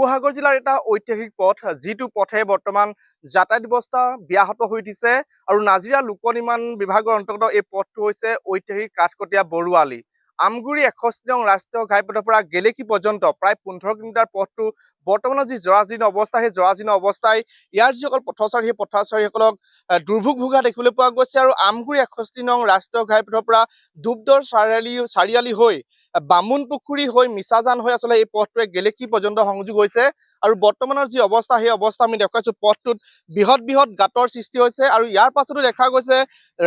শিৱসাগৰ জিলাৰ এটা ঐতিহাসিক পথ যিটো পথে বৰ্তমান যাতায়াত ব্যৱস্থা ব্যাহত হৈ উঠিছে আৰু নাজিৰা লোক নিৰ্মাণ বিভাগৰ অন্তৰ্গত এই পথটো হৈছে ঐতিহাসিক কাঠকটীয়া বৰুৱালী আমগুৰি 61 নং ৰাষ্ট্ৰীয় ঘাইপথৰ পৰা গেলেকী পৰ্যন্ত প্ৰায় 15 কিলোমিটাৰ পথটো বৰ্তমানৰ যি জৰাজীৰ্ণ অৱস্থা সেই জৰাজীৰ্ণ অৱস্থাই ইয়াৰ যিসকল পথচাৰী সেই পথচাৰীসকলক দুৰ্ভোগ ভোগা দেখিবলৈ পোৱা গৈছে আৰু আমগুৰি 61 নং ৰাষ্ট্ৰীয় ঘাইপথৰ পৰা ধূপদৰ চাৰিআলি হৈ বামুণ পুখুৰী হৈ মিছাজান হৈ আসলে এই পথটোৱে গেলেকী পৰ্যন্ত সংযোগ হৈছে আৰু বৰ্তমানৰ যি অৱস্থা সেই অৱস্থা আমি দেখাইছো পথটোত বৃহৎ গাঁতৰ সৃষ্টি হৈছে আৰু ইয়াৰ পাছতো দেখা গৈছে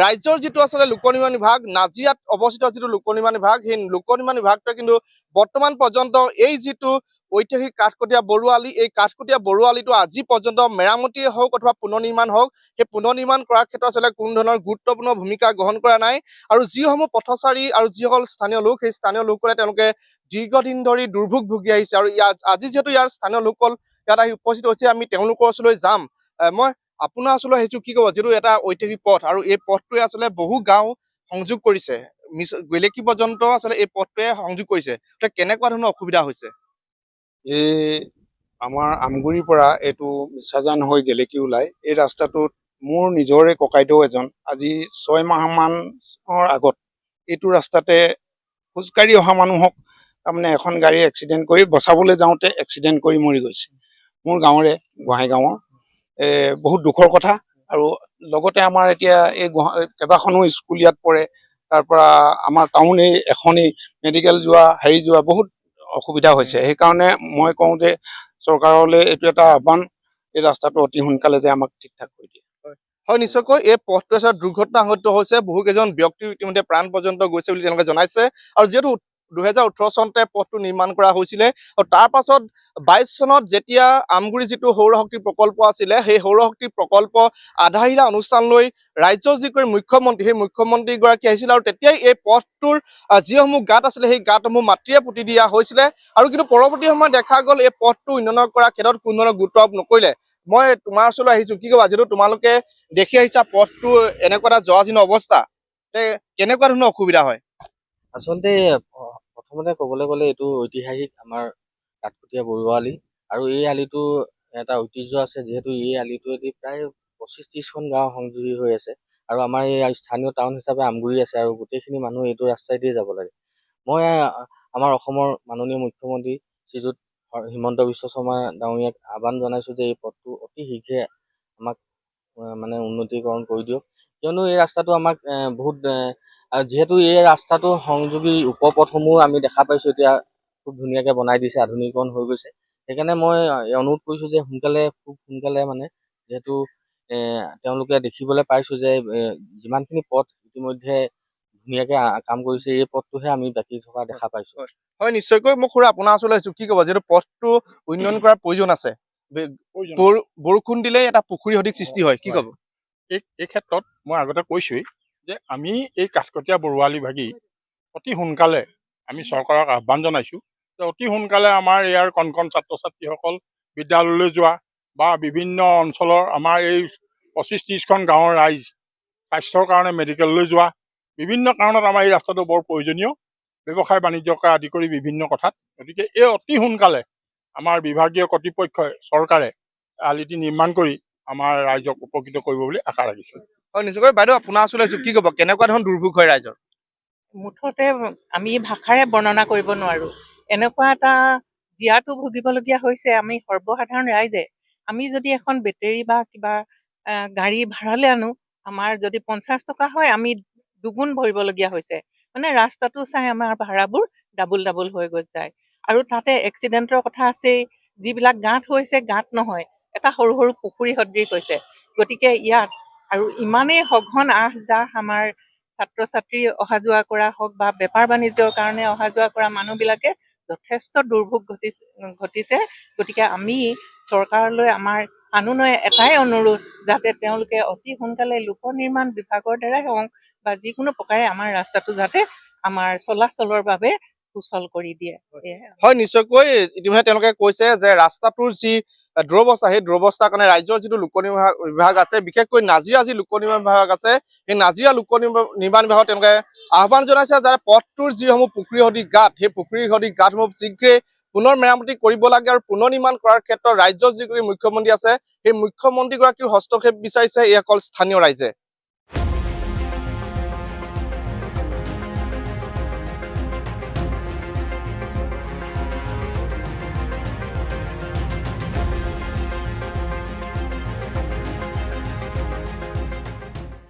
ৰাজ্যৰ যিটো আসলে লোক নিৰ্মাণ বিভাগ নাজিৰাত অৱস্থিত যিটো লোক নিৰ্মাণ বিভাগ সেই লোক নিৰ্মাণ বিভাগটোৱে কিন্তু বৰ্তমান পৰ্যন্ত এই যিটো ঐতিহাসিক কাঠকটীয়া বৰুৱালী এই কাঠকটীয়া বৰুৱালীটো আজি পৰ্যন্ত মেৰামতিয়ে হওক অথবা পুনৰ নিৰ্মাণ হওক সেই পুনৰ নিৰ্মাণ কৰাৰ ক্ষেত্ৰত আসলে কোনো ধৰণৰ গুৰুত্বপূৰ্ণ ভূমিকা গ্ৰহণ কৰা নাই আৰু যিসমূহ পথচাৰী আৰু যিসকল স্থানীয় লোক সেই স্থানীয় লোকসকলে তেওঁলোকে দীৰ্ঘদিন ধৰি দুৰ্ভোগ ভুগি আহিছে আৰু আজি যেহেতু ইয়াৰ স্থানীয় লোকসকল ইয়াত আহি উপস্থিত হৈছে আমি তেওঁলোকৰ ওচৰলৈ যাম মই আপোনাৰ ওচৰলৈ আহিছো কি ক'ব যিটো এটা ঐতিহাসিক পথ আৰু এই পথটোৱে আসলে বহু গাঁও সংযোগ কৰিছে গেলেকী পৰ্যন্ত আসলে এই পথটোৱে সংযোগ কৰিছে কেনেকুৱা ধৰণৰ অসুবিধা হৈছে এই আমাৰ আমগুৰিৰ পৰা এইটো মিছাজান হৈ গেলেকী ওলাই এই ৰাস্তাটোত মোৰ নিজৰে ককাইদেউ এজন আজি 6 মাহমানৰ আগত এইটো ৰাস্তাতে খোজকাঢ়ি অহা মানুহক তাৰমানে এখন গাড়ী এক্সিডেণ্ট কৰি বচাবলৈ যাওঁতে এক্সিডেণ্ট কৰি মৰি গৈছে মোৰ গাঁৱৰে গোহাঁই গাঁৱৰ বহুত দুখৰ কথা আৰু লগতে আমাৰ এতিয়া এই কেইবাখনো স্কুল ইয়াত পৰে তাৰ পৰা আমাৰ টাউনে এখনেই মেডিকেল যোৱা বহুত অসুবিধা হৈছে সেইকাৰণে মই কওঁ যে চৰকাৰলৈ এইটো এটা আহ্বান এই ৰাস্তাটো অতি সোনকালে যে আমাক ঠিক ঠাক কৰি দিয়ে হয় নিশ্চয়কৈ এই পথটো আসলে দুৰ্ঘটনা সংঘটিত হৈছে বহু কেইজন ব্যক্তিৰ ইতিমধ্যে প্ৰাণ পৰ্যন্ত গৈছে বুলি তেওঁলোকে জনাইছে আৰু যিহেতু 2018 চনতে পথটো নিৰ্মাণ কৰা হৈছিলে আৰু তাৰ পাছত 22 চনত যেতিয়া আমগুৰি যিটো সৌৰশক্তি প্ৰকল্প আছিলে সেই সৌৰশক্তি প্ৰকল্প আধাৰশিলা অনুষ্ঠান লৈ ৰাজ্যৰ যিগৰাকী মুখ্যমন্ত্ৰী সেই মুখ্যমন্ত্ৰী গৰাকী আহিছিল আৰু তেতিয়াই এই পথটোৰ যিসমূহ গাঁত আছিলে সেই গাঁতসমূহ মাটিৰে পুতি দিয়া হৈছিলে আৰু কিন্তু পৰৱৰ্তী সময়ত দেখা গ'ল এই পথটো উন্নয়ন কৰাৰ ক্ষেত্ৰত কোনো ধৰণৰ গুৰুত্ব আৰোপ নকৰিলে মই তোমাৰ ওচৰলৈ আহিছো কি ক'বা যিহেতু তোমালোকে দেখি আহিছা পথটো এনেকুৱা এটা জৰাজীৰ্ণ অৱস্থা কেনেকুৱা ধৰণৰ অসুবিধা হয় আচলতে প্ৰথমতে ক'বলৈ গ'লে এইটো ঐতিহাসিক আমাৰ কাঠকটীয়া বৰুৱালী আৰু এই আলিটো এটা ঐতিহ্য আছে যিহেতু এই আলিটোৱেদি প্ৰায় 25-30খন গাঁও সংযোগী হৈ আছে আৰু আমাৰ এই স্থানীয় টাউন হিচাপে আমগুৰি আছে আৰু গোটেইখিনি মানুহ এইটো ৰাস্তাইদিয়ে যাব লাগে মই আমাৰ অসমৰ মাননীয় মুখ্যমন্ত্ৰী শ্ৰীযুত হিমন্ত বিশ্ব শৰ্মা ডাঙৰীয়াক আহ্বান জনাইছো যে এই পথটো অতি শীঘ্ৰে আমাক মানে উন্নতিকৰণ কৰি দিয়ক কিয়নো এই ৰাস্তাটো আমাক বহুত যিহেতু এই ৰাস্তাটো সংযোগী উপপথসমূহ আমি দেখা পাইছো এতিয়া খুব ধুনীয়াকে বনাই দিছে আধুনিকৰণ হৈ গৈছে সেইকাৰণে মই অনুৰোধ কৰিছো যে খুব সোনকালে মানে যিহেতু তেওঁলোকে দেখিবলৈ পাইছো যে যিমানখিনি পথ ইতিমধ্যে ধুনীয়াকে কাম কৰিছে এই পথটোহে আমি বাকী থকা দেখা পাইছো হয় নিশ্চয়কৈ মই খুৰা আপোনাৰ ওচৰলৈ আহিছো কি ক'ব যিহেতু পথটো উন্নয়ন কৰাৰ প্ৰয়োজন আছে বৰষুণ দিলে এটা পুখুৰী অধিক সৃষ্টি হয় কি ক'ব এই ক্ষেত্ৰত মই আগতে কৈছোৱেই যে আমি এই কাঠকটীয়া বৰুৱালী ভাগি অতি সোনকালে আমি চৰকাৰক আহ্বান জনাইছো যে অতি সোনকালে আমাৰ ইয়াৰ কণ ছাত্ৰ ছাত্ৰীসকল বিদ্যালয়লৈ যোৱা বা বিভিন্ন অঞ্চলৰ আমাৰ এই 25-30খন গাঁৱৰ ৰাইজ স্বাস্থ্যৰ কাৰণে মেডিকেললৈ যোৱা বিভিন্ন কাৰণত আমাৰ এই ৰাস্তাটো বৰ প্ৰয়োজনীয় ব্যৱসায় বাণিজ্যকে আদি কৰি বিভিন্ন কথাত গতিকে এই অতি সোনকালে আমাৰ বিভাগীয় কৰ্তৃপক্ষই চৰকাৰে আলিটি নিৰ্মাণ কৰি আমাৰ ৰাইজক উপকৃত কৰিব বুলি আশা ৰাখিছো হয় নিশ্চয়কৈ বাইদেউ আপোনাৰ ওচৰলৈ আহিছো কি ক'ব কেনেকুৱা ধৰণৰ দুৰ্ভোগ হয় ৰাইজৰ মুঠতে আমি ভাষাৰে বৰ্ণনা কৰিব নোৱাৰো এনেকুৱা এটা জীয়াটো ভুগিবলগীয়া হৈছে আমি সৰ্বসাধাৰণ ৰাইজে আমি যদি এখন বেটেৰী বা কিবা গাড়ী ভাড়ালৈ আনো আমাৰ যদি 50 টকা হয় আমি দুগুণ ভৰিবলগীয়া হৈছে মানে ৰাস্তাটো চাই আমাৰ ভাড়াবোৰ ডাবুল হৈ গৈ যায় আৰু তাতে এক্সিডেণ্টৰ কথা আছেই যিবিলাক গাঁত হৈছে গাঁত নহয় এটা সৰু পুখুৰী সদৃশ হৈছে গতিকে ইয়াত আৰু ইমানেই সঘন আহ-যাহ আমাৰ ছাত্ৰ ছাত্ৰী অহা যোৱা কৰা হওক বা বেপাৰ বাণিজ্যৰ কাৰণে অহা যোৱা কৰা মানুহবিলাকে যথেষ্ট দুৰ্ভোগ ঘটিছে গতিকে আমি চৰকাৰলৈ আমাৰ আনুনয় এটাই অনুৰোধ যাতে তেওঁলোকে অতি সোনকালে লোক নিৰ্মাণ বিভাগৰ দ্বাৰাই হওক বা যিকোনো প্ৰকাৰে আমাৰ ৰাস্তাটো যাতে আমাৰ চলাচলৰ বাবে সুচল কৰি দিয়ে হয় নিশ্চয়কৈ ইতিমধ্যে তেওঁলোকে কৈছে যে ৰাস্তাটোৰ যি দুৰৱস্থা সেই দুৰৱস্থাৰ কাৰণে ৰাজ্যৰ যিটো লোক নিৰ্মাণ বিভাগ আছে বিশেষকৈ নাজিৰা যি লোক নিৰ্মাণ বিভাগ আছে সেই নাজিৰা লোক নিৰ্মাণ বিভাগত তেওঁলোকে আহ্বান জনাইছে যে পথটোৰ যিসমূহ পুখুৰী সদৃশ গাঁত সেই পুখুৰী সদৃশ গাঁতসমূহ শীঘ্ৰে পুনৰ মেৰামতি কৰিব লাগে আৰু পুনৰ নিৰ্মাণ কৰাৰ ক্ষেত্ৰত ৰাজ্যৰ যিগৰাকী মুখ্যমন্ত্ৰী আছে সেই মুখ্যমন্ত্ৰীগৰাকীৰ হস্তক্ষেপ বিচাৰিছে এই অকল স্থানীয় ৰাইজে।